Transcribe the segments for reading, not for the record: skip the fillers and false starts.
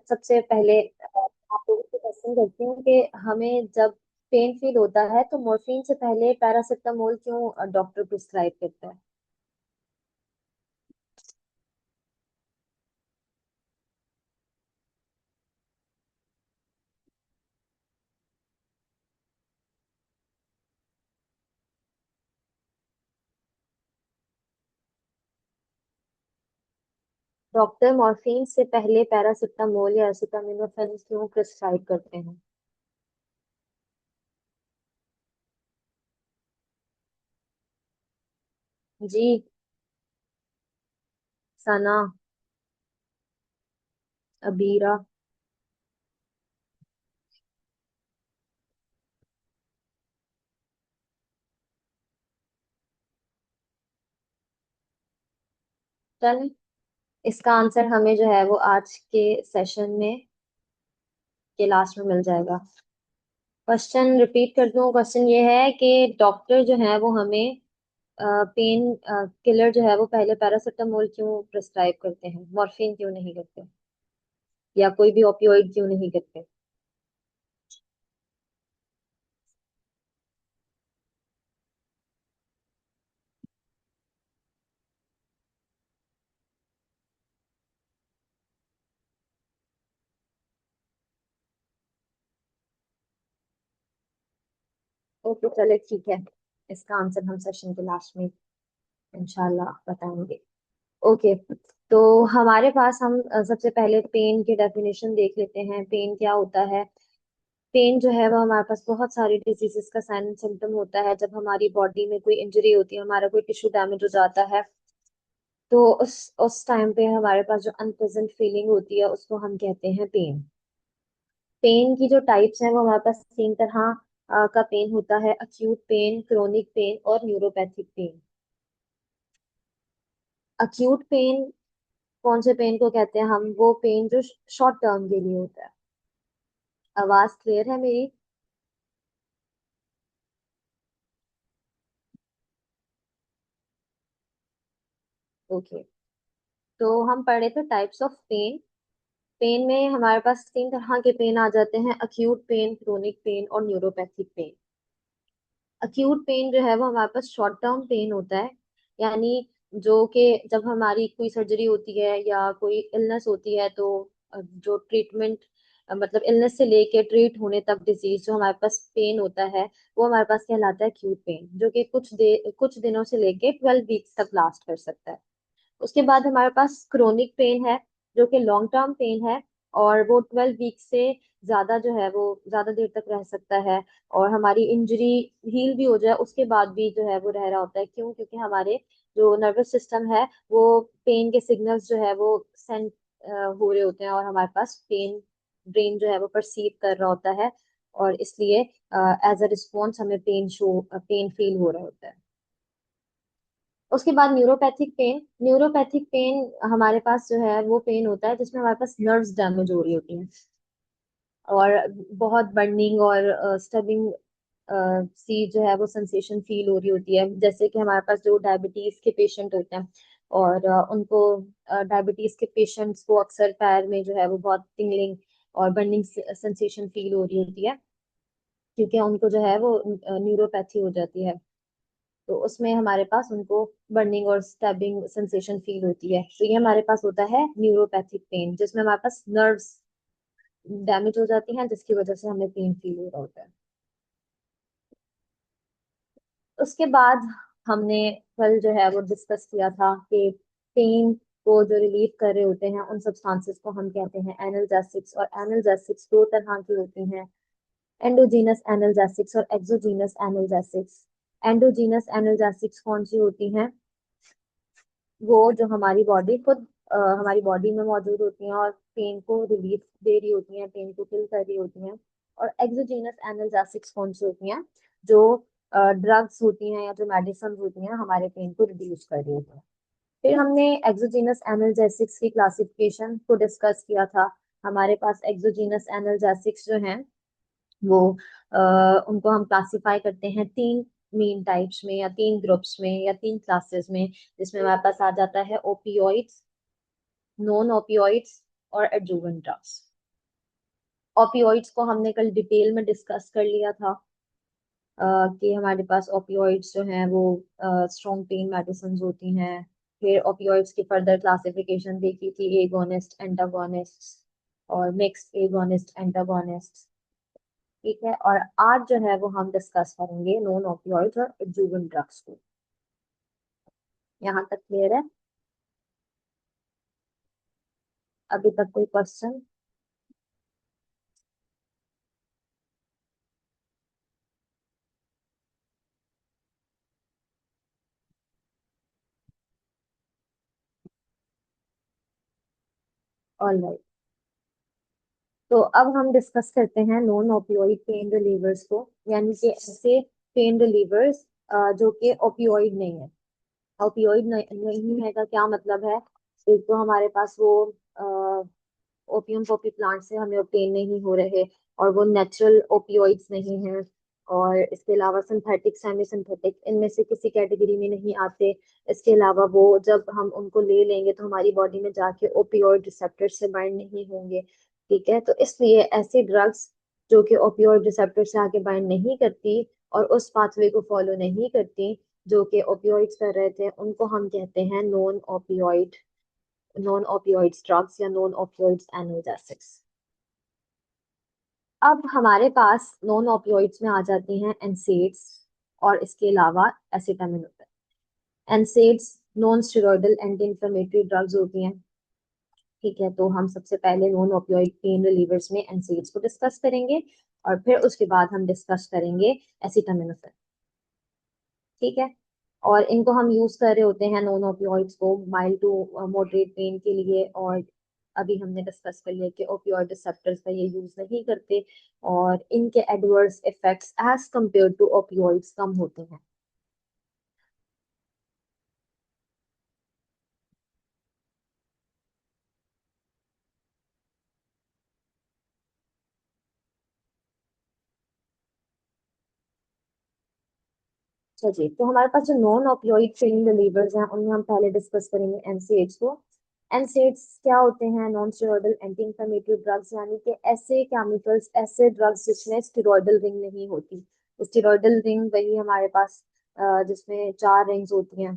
सबसे पहले आप लोगों से क्वेश्चन करती हूँ कि हमें जब पेन फील होता है तो मॉर्फिन से पहले पैरासिटामोल क्यों डॉक्टर प्रिस्क्राइब करता है? डॉक्टर मॉर्फिन से पहले पैरासिटामोल या एसिटामिनोफेन क्यों प्रिस्क्राइब करते हैं? जी। सना। अबीरा। चल, इसका आंसर हमें जो है वो आज के सेशन में के लास्ट में मिल जाएगा। क्वेश्चन रिपीट कर दूं। क्वेश्चन ये है कि डॉक्टर जो है वो हमें पेन किलर जो है वो पहले पैरासिटामोल क्यों प्रिस्क्राइब करते हैं, मॉर्फिन क्यों नहीं करते, या कोई भी ओपियोइड क्यों नहीं करते? ओके, चले ठीक है। इसका आंसर हम सेशन के लास्ट में इंशाल्लाह बताएंगे। ओके। तो हमारे पास हम सबसे पहले पेन की डेफिनेशन देख लेते हैं। पेन क्या होता है? पेन जो है वो हमारे पास बहुत सारी डिजीजेस का साइन सिम्टम होता है। जब हमारी बॉडी में कोई इंजरी होती है, हमारा कोई टिश्यू डैमेज हो जाता है, तो उस टाइम पे हमारे पास जो अनप्लेजेंट फीलिंग होती है उसको हम कहते हैं पेन। पेन की जो टाइप्स हैं वो हमारे पास तीन तरह का पेन होता है: अक्यूट पेन, क्रोनिक पेन और न्यूरोपैथिक पेन। अक्यूट पेन कौन से पेन को कहते हैं? हम वो पेन जो शॉर्ट टर्म के लिए होता है। आवाज क्लियर है मेरी? ओके। तो हम पढ़े थे टाइप्स ऑफ पेन। पेन में हमारे पास तीन तरह के पेन आ जाते हैं: अक्यूट पेन, क्रोनिक पेन और न्यूरोपैथिक पेन। अक्यूट पेन जो है वो हमारे पास शॉर्ट टर्म पेन होता है। यानी जो कि जब हमारी कोई सर्जरी होती है या कोई इलनेस होती है, तो जो ट्रीटमेंट मतलब इलनेस से लेके ट्रीट होने तक डिजीज जो हमारे पास पेन होता है वो हमारे पास कहलाता है अक्यूट पेन, जो कि कुछ दिनों से लेके 12 वीक्स तक लास्ट कर सकता है। उसके बाद हमारे पास क्रोनिक पेन है, जो कि लॉन्ग टर्म पेन है, और वो 12 वीक से ज्यादा जो है वो ज्यादा देर तक रह सकता है। और हमारी इंजरी हील भी हो जाए उसके बाद भी जो है वो रह रहा होता है। क्यों? क्योंकि हमारे जो नर्वस सिस्टम है वो पेन के सिग्नल्स जो है वो सेंड हो रहे होते हैं, और हमारे पास पेन ब्रेन जो है वो परसीव कर रहा होता है, और इसलिए एज अ रिस्पॉन्स हमें पेन फील हो रहा होता है। उसके बाद न्यूरोपैथिक पेन। न्यूरोपैथिक पेन हमारे पास जो है वो पेन होता है जिसमें हमारे पास नर्व्स डैमेज हो रही होती हैं, और बहुत बर्निंग और स्टबिंग सी जो है वो सेंसेशन फील हो रही होती है। जैसे कि हमारे पास जो डायबिटीज के पेशेंट होते हैं, और उनको डायबिटीज के पेशेंट्स को अक्सर पैर में जो है वो बहुत टिंगलिंग और बर्निंग सेंसेशन फील हो रही होती है, क्योंकि उनको जो है वो न्यूरोपैथी हो जाती है। तो उसमें हमारे पास उनको बर्निंग और स्टैबिंग सेंसेशन फील होती है। तो ये हमारे पास होता है न्यूरोपैथिक पेन, जिसमें हमारे पास नर्व्स डैमेज हो जाती हैं जिसकी वजह से हमें पेन फील हो रहा होता है। उसके बाद हमने कल जो है वो डिस्कस किया था कि पेन को जो रिलीव कर रहे होते हैं उन सब्सटेंसेस को हम कहते हैं एनाल्जेसिक्स। और एनाल्जेसिक्स दो तरह की होती हैं: एंडोजीनस एनाल्जेसिक्स और एक्सोजीनस एनाल्जेसिक्स। एंडोजीनस एनाल्जेसिक्स कौन सी होती हैं? वो जो हमारी बॉडी खुद हमारी बॉडी में मौजूद होती हैं और पेन को रिलीफ दे रही होती हैं, पेन को किल कर रही होती हैं। और एक्सोजीनस एनाल्जेसिक्स कौन सी होती हैं? जो ड्रग्स होती हैं या जो मेडिसिन होती हैं हमारे पेन को रिड्यूस कर रही होती हैं। फिर हमने एक्सोजीनस एनाल्जेसिक्स की क्लासिफिकेशन को डिस्कस किया था। हमारे पास एक्सोजीनस एनाल्जेसिक्स जो हैं वो अ, उनको हम क्लासिफाई करते हैं तीन मेन टाइप्स में, या तीन ग्रुप्स में, या तीन क्लासेस में, जिसमें हमारे पास आ जाता है ओपियोइड्स, नॉन ओपियोइड्स और एडजुवेंट ड्रग्स। ओपियोइड्स को हमने कल डिटेल में डिस्कस कर लिया था, कि हमारे पास ओपियोइड्स जो हैं वो स्ट्रॉन्ग पेन मेडिसिन होती हैं। फिर ओपियोइड्स की फर्दर क्लासिफिकेशन देखी थी, एगोनिस्ट, एंटागोनिस्ट और मिक्स्ड एगोनिस्ट एंटागोनिस्ट। ठीक है, और आज जो है वो हम डिस्कस करेंगे नॉन ओपियोइड्स और एडजुवेंट ड्रग्स को। यहाँ तक क्लियर है? अभी तक कोई क्वेश्चन? ऑल राइट, तो अब हम डिस्कस करते हैं नॉन ओपियोइड पेन रिलीवर्स को, यानी कि ऐसे पेन रिलीवर्स जो कि ओपियोइड नहीं है। ओपियोइड नहीं है का क्या मतलब है? एक तो हमारे पास वो ओपियम पॉपी प्लांट से हमें obtain नहीं हो रहे, और वो नेचुरल ओपियोइड्स नहीं है, और इसके अलावा सिंथेटिक, सेमी सिंथेटिक, इनमें से किसी कैटेगरी में नहीं आते। इसके अलावा वो जब हम उनको ले लेंगे तो हमारी बॉडी में जाके ओपियोइड रिसेप्टर से बाइंड नहीं होंगे। ठीक है, तो इसलिए ऐसे ड्रग्स जो कि ओपियोइड रिसेप्टर से आके बाइंड नहीं करती और उस पाथवे को फॉलो नहीं करती जो कि ओपियोइड्स कर रहे थे, उनको हम कहते हैं नॉन ओपियोइड्स ड्रग्स या नॉन ओपियोइड्स एनाल्जेसिक्स। अब हमारे पास नॉन ओपियोइड्स में आ जाती हैं एनसेड्स, और इसके अलावा acetaminophen. NSAIDs non steroidal anti inflammatory drugs होती हैं। ठीक है, तो हम सबसे पहले नॉन ओपियोइड पेन रिलीवर्स में एनसेड्स को डिस्कस करेंगे, और फिर उसके बाद हम डिस्कस करेंगे एसिटामिनोफेन। ठीक है, और इनको हम यूज कर रहे होते हैं नॉन ओपियोइड्स को माइल्ड टू मॉडरेट पेन के लिए, और अभी हमने डिस्कस कर लिया कि ओपियोइड रिसेप्टर्स का ये यूज नहीं करते, और इनके adverse effects as compare to opioids कम होते हैं। अच्छा जी, तो हमारे पास जो नॉन ओपियोइड पेन रिलीवर्स हैं उनमें हम पहले डिस्कस करेंगे एनसेड्स को। एनसेड्स क्या होते हैं? Non steroidal anti inflammatory drugs, यानी कि ऐसे केमिकल्स, ऐसे ड्रग्स जिसमें स्टेरॉयडल रिंग नहीं होती। स्टेरॉयडल रिंग वही हमारे पास जिसमें 4 रिंग्स होती हैं।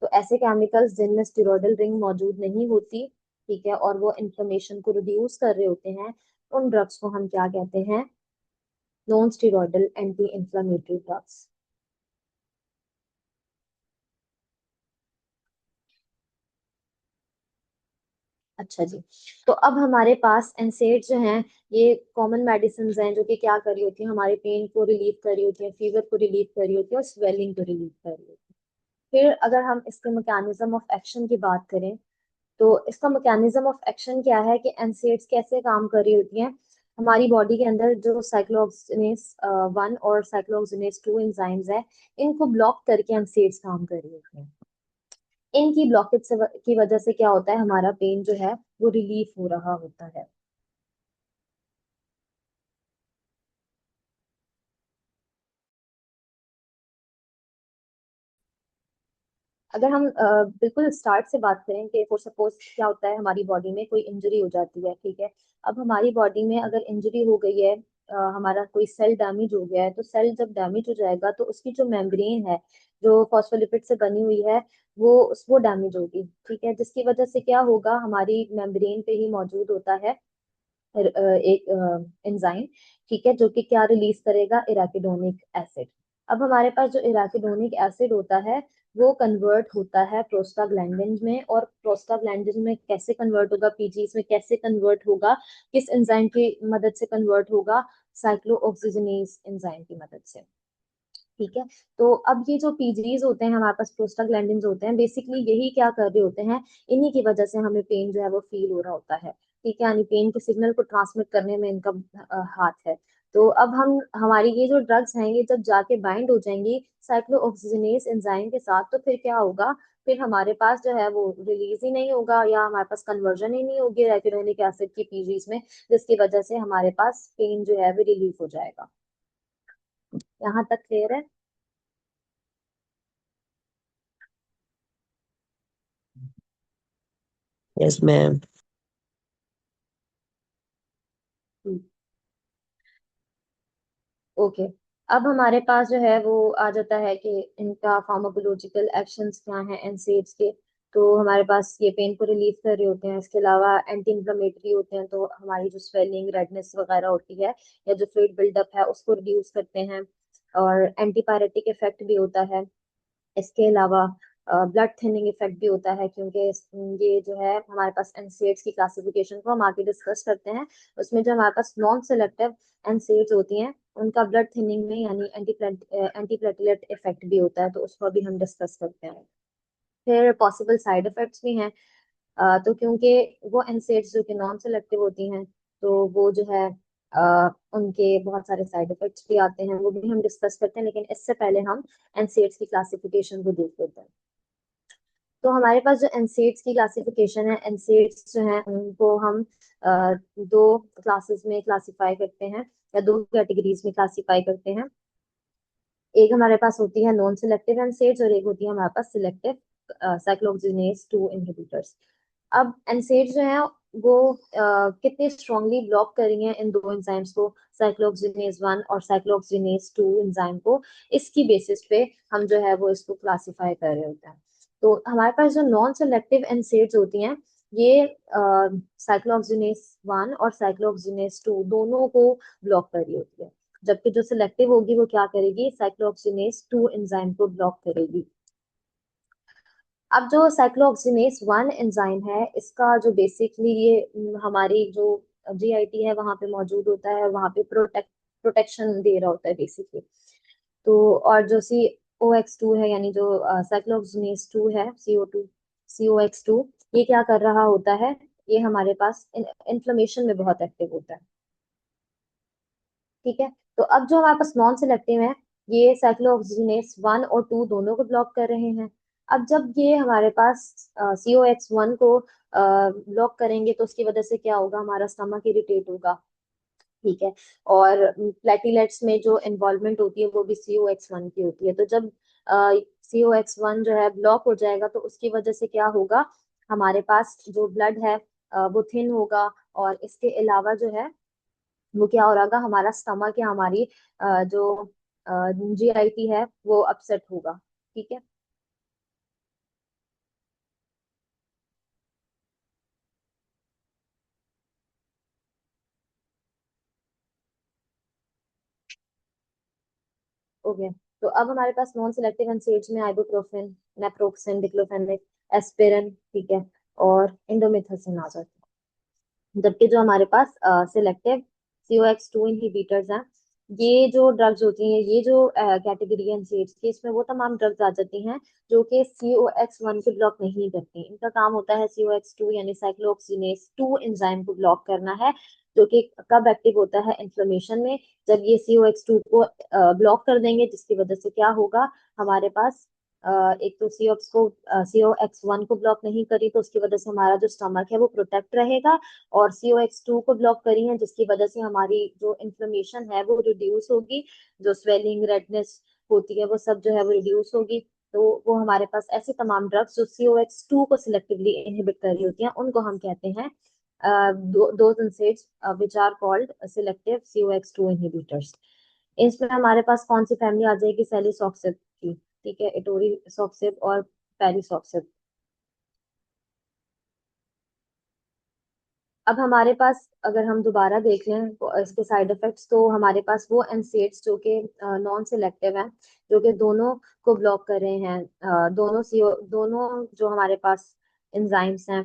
तो ऐसे केमिकल्स जिनमें स्टेरॉयडल रिंग मौजूद नहीं होती, ठीक है, और वो इन्फ्लेमेशन को रिड्यूस कर रहे होते हैं, उन ड्रग्स को हम क्या कहते हैं? Non steroidal anti inflammatory drugs. अच्छा जी, तो अब हमारे पास एनसेड जो हैं, ये कॉमन मेडिसिन हैं जो कि क्या कर रही होती हैं? हमारे पेन को रिलीव कर रही होती है, फीवर को रिलीव कर रही होती है, और स्वेलिंग को रिलीव कर रही होती है। फिर अगर हम इसके मैकेनिज्म ऑफ एक्शन की बात करें, तो इसका मैकेनिज्म ऑफ एक्शन क्या है कि एनसेड्स कैसे काम कर रही होती हैं? हमारी बॉडी के अंदर जो साइक्लोऑक्सीजिनेस 1 और साइक्लोऑक्सीजिनेस 2 एंजाइम्स है, इनको ब्लॉक करके एनसेड्स काम कर रही होती हैं। इनकी ब्लॉकेज से की वजह से क्या होता है? हमारा पेन जो है वो रिलीफ हो रहा होता है। अगर हम बिल्कुल स्टार्ट से बात करें कि फॉर सपोज क्या होता है, हमारी बॉडी में कोई इंजरी हो जाती है, ठीक है। अब हमारी बॉडी में अगर इंजरी हो गई है, हमारा कोई सेल डैमेज हो गया है, तो सेल जब डैमेज हो जाएगा तो उसकी जो मेम्ब्रेन है, जो फॉस्फोलिपिड से बनी हुई है, वो डैमेज होगी। ठीक है, जिसकी वजह से क्या होगा? हमारी मेम्ब्रेन पे ही मौजूद होता है एक एंजाइम, ठीक है, जो कि क्या रिलीज करेगा? इराकिडोनिक एसिड। अब हमारे पास जो इराकिडोनिक एसिड होता है, वो कन्वर्ट होता है प्रोस्टाग्लैंडिन में, और प्रोस्टाग्लैंडिन में कैसे कन्वर्ट होगा? पीजीज में कैसे कन्वर्ट होगा? किस एंजाइम की मदद से कन्वर्ट होगा? साइक्लोऑक्सीजनेज एंजाइम की मदद से। ठीक है, तो अब ये जो पीजीज होते हैं, हमारे पास प्रोस्टाग्लैंडिन्स होते हैं, बेसिकली यही क्या कर रहे होते हैं? इन्हीं की वजह से हमें पेन जो है वो फील हो रहा होता है। ठीक है, यानी पेन के सिग्नल को ट्रांसमिट करने में इनका हाथ है। तो अब हम हमारी ये जो ड्रग्स हैं, ये जब जाके बाइंड हो जाएंगी साइक्लोऑक्सीजनेस एंजाइम के साथ, तो फिर क्या होगा? फिर हमारे पास जो है वो रिलीज ही नहीं होगा, या हमारे पास कन्वर्जन ही नहीं होगी रेटिनोलिक एसिड की पीजीज में, जिसकी वजह से हमारे पास पेन जो है वो रिलीफ हो जाएगा। यहाँ तक क्लियर है? Yes ma'am. Hmm, okay. अब हमारे पास जो है वो आ जाता है कि इनका फार्माकोलॉजिकल एक्शंस क्या हैं एनसेड्स के। तो हमारे पास ये पेन को रिलीव कर रहे होते हैं, इसके अलावा एंटी इंफ्लेमेटरी होते हैं, तो हमारी जो स्वेलिंग रेडनेस वगैरह होती है या जो फ्लूइड बिल्डअप है उसको रिड्यूस करते हैं। और एंटीपायरेटिक इफेक्ट भी होता है। इसके अलावा ब्लड थिनिंग इफेक्ट भी होता है, क्योंकि ये जो है हमारे पास एनसेड्स की क्लासिफिकेशन को हम आगे डिस्कस करते हैं। उसमें जो हमारे पास नॉन सेलेक्टिव एनसेड्स होती हैं उनका ब्लड थिनिंग में यानी एंटीप्लेटलेट इफेक्ट भी होता है, तो उसको भी हम डिस्कस करते हैं। फिर पॉसिबल साइड इफेक्ट्स भी हैं। तो क्योंकि वो एनसेड्स जो कि नॉन सेलेक्टिव होती हैं, तो वो जो है उनके बहुत सारे साइड इफेक्ट्स भी आते हैं, वो भी हम डिस्कस करते हैं, लेकिन इससे पहले हम एनसेड्स की क्लासिफिकेशन को देख लेते हैं। तो हमारे पास जो एनसेड्स की क्लासिफिकेशन है, एनसेड्स जो है उनको हम दो क्लासेस में क्लासिफाई करते हैं या दो कैटेगरीज में क्लासिफाई करते हैं। एक हमारे पास होती है नॉन सिलेक्टिव एनसेड्स और एक होती है हमारे पास सिलेक्टिव साइक्लोहेक्सिनेज 2 इनहिबिटर्स। अब एनसेड्स जो है वो कितने स्ट्रांगली ब्लॉक करी हैं इन दो एंजाइम्स को, साइक्लोहेक्सिनेज 1 और साइक्लोहेक्सिनेज 2 एंजाइम को, इसकी बेसिस पे हम जो है वो इसको क्लासिफाई कर रहे होते हैं। तो हमारे पास जो नॉन सेलेक्टिव एनसेड्स होती हैं, ये साइक्लोहेक्सिनेज 1 और साइक्लोहेक्सिनेज 2 दोनों को ब्लॉक कर रही होती है। जबकि जो सिलेक्टिव होगी वो क्या करेगी, साइक्लोऑक्सीनेज 2 एंजाइम को ब्लॉक करेगी। अब जो साइक्लोऑक्सीनेज 1 एंजाइम है, इसका जो बेसिकली ये हमारी जो जीआईटी है वहां पे मौजूद होता है, वहां पे प्रोटेक्शन दे रहा होता है बेसिकली। तो और जो COX2 है, यानी जो साइक्लोऑक्सीनेज 2 है, COX2, ये क्या कर रहा होता है, ये हमारे पास इन्फ्लेमेशन में बहुत एक्टिव होता है। ठीक है। तो अब जो हमारे पास नॉन सिलेक्टिव है, ये साइक्लोऑक्सीजिनेस 1 और 2 दोनों को ब्लॉक कर रहे हैं। अब जब ये हमारे पास COX1 को ब्लॉक करेंगे तो उसकी वजह से क्या होगा, हमारा स्टमक इरिटेट होगा। ठीक है। और प्लेटिलेट्स में जो इन्वॉल्वमेंट होती है वो भी COX1 की होती है। तो जब COX1 जो है ब्लॉक हो जाएगा तो उसकी वजह से क्या होगा, हमारे पास जो ब्लड है वो थिन होगा। और इसके अलावा जो है वो क्या हो रहा होगा, हमारा स्टमक या हमारी जो जीआईटी है वो अपसेट होगा। ठीक है। ओके। तो अब हमारे पास नॉन सिलेक्टिव एनसेड्स में आइबुप्रोफेन, नेप्रोक्सेन, डिक्लोफेनेक, एस्पिरिन, ठीक है, और इंडोमिथासिन आ जाते हैं। जबकि जो हमारे पास सिलेक्टिव COX2 इनहिबिटर्स हैं, ये जो ड्रग्स होती हैं, ये जो कैटेगरी है एनसेड्स की, इसमें वो तमाम ड्रग्स आ जाती हैं जो कि COX1 को ब्लॉक नहीं करती। इनका काम होता है COX2 यानी साइक्लोऑक्सीनेज 2 एंजाइम को ब्लॉक करना है, जो कि कब एक्टिव होता है, इन्फ्लेमेशन में। जब ये COX2 को ब्लॉक कर देंगे, जिसकी वजह से क्या होगा, हमारे पास एक तो COX1 को ब्लॉक नहीं करी तो उसकी वजह से हमारा जो स्टमक है वो प्रोटेक्ट रहेगा। और COX2 को ब्लॉक करी है जिसकी वजह से हमारी जो इन्फ्लेमेशन है वो रिड्यूस होगी, जो स्वेलिंग रेडनेस होती है वो सब जो है वो रिड्यूस होगी। तो वो हमारे पास ऐसी तमाम ड्रग्स जो COX2 को सिलेक्टिवली इनहिबिट कर रही होती हैं उनको हम कहते हैं दो NSAIDs which are called selective COX2 inhibitors. इसमें हमारे पास कौन सी फैमिली आ जाएगी, सेलिसॉक्सिब की। ठीक है, एटोरीसॉक्सिब और पेरिसॉक्सिब। अब हमारे पास अगर हम दोबारा देख लें तो इसके साइड इफेक्ट्स, तो हमारे पास वो एनसेड्स जो कि नॉन सिलेक्टिव हैं, जो कि दोनों को ब्लॉक कर रहे हैं, दोनों जो हमारे पास एंजाइम्स हैं,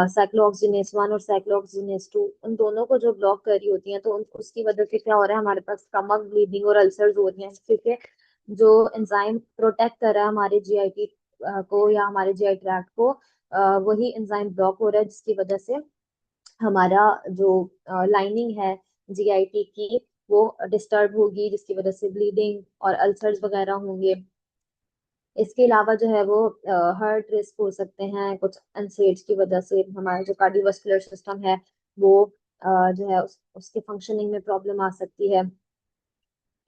साइक्लोऑक्सीनेज 1 और साइक्लोऑक्सीनेज 2, उन दोनों को जो ब्लॉक कर रही होती हैं, तो उसकी वजह से क्या हो रहा है, हमारे पास स्टमक ब्लीडिंग और अल्सर्स हो रही हैं, क्योंकि जो एंजाइम प्रोटेक्ट कर रहा है हमारे जीआईटी को या हमारे जीआई ट्रैक्ट को, वही एंजाइम ब्लॉक हो रहा है, जिसकी वजह से हमारा जो लाइनिंग है जीआईटी की वो डिस्टर्ब होगी, जिसकी वजह से ब्लीडिंग और अल्सर्स वगैरह होंगे। इसके अलावा जो है वो हार्ट रिस्क हो सकते हैं कुछ एनसेड्स की वजह से, हमारा जो कार्डियोवास्कुलर सिस्टम है वो जो है उसके फंक्शनिंग में प्रॉब्लम आ सकती है,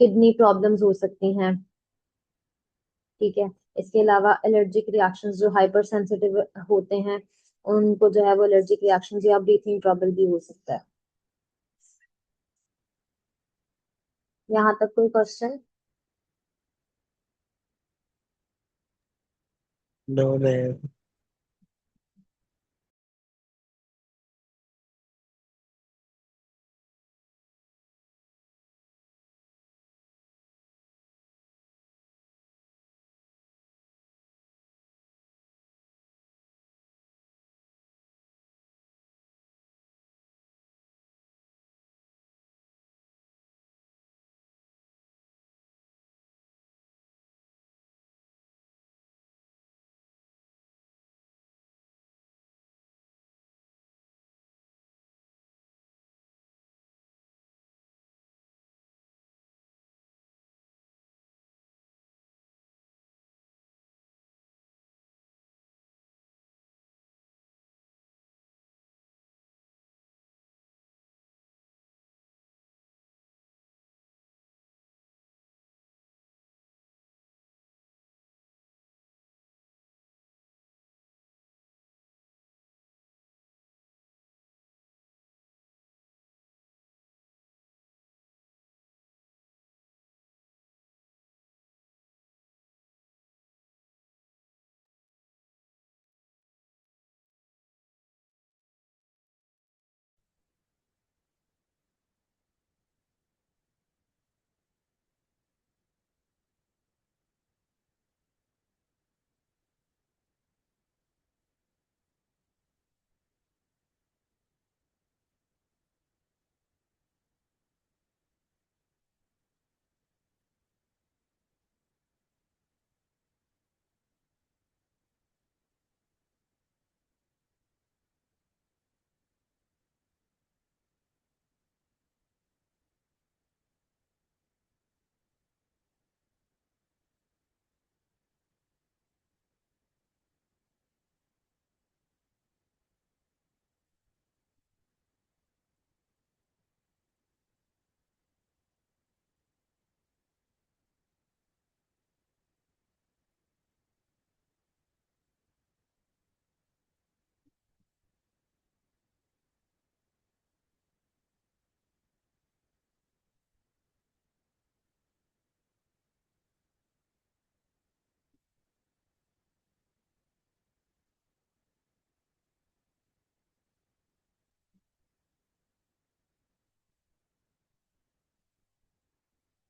किडनी प्रॉब्लम्स हो सकती हैं। ठीक है। इसके अलावा एलर्जिक रिएक्शंस, जो हाइपर सेंसिटिव होते हैं उनको जो है वो एलर्जिक रिएक्शंस या ब्रीथिंग ट्रबल भी हो सकता है। यहाँ तक कोई क्वेश्चन? No ma'am.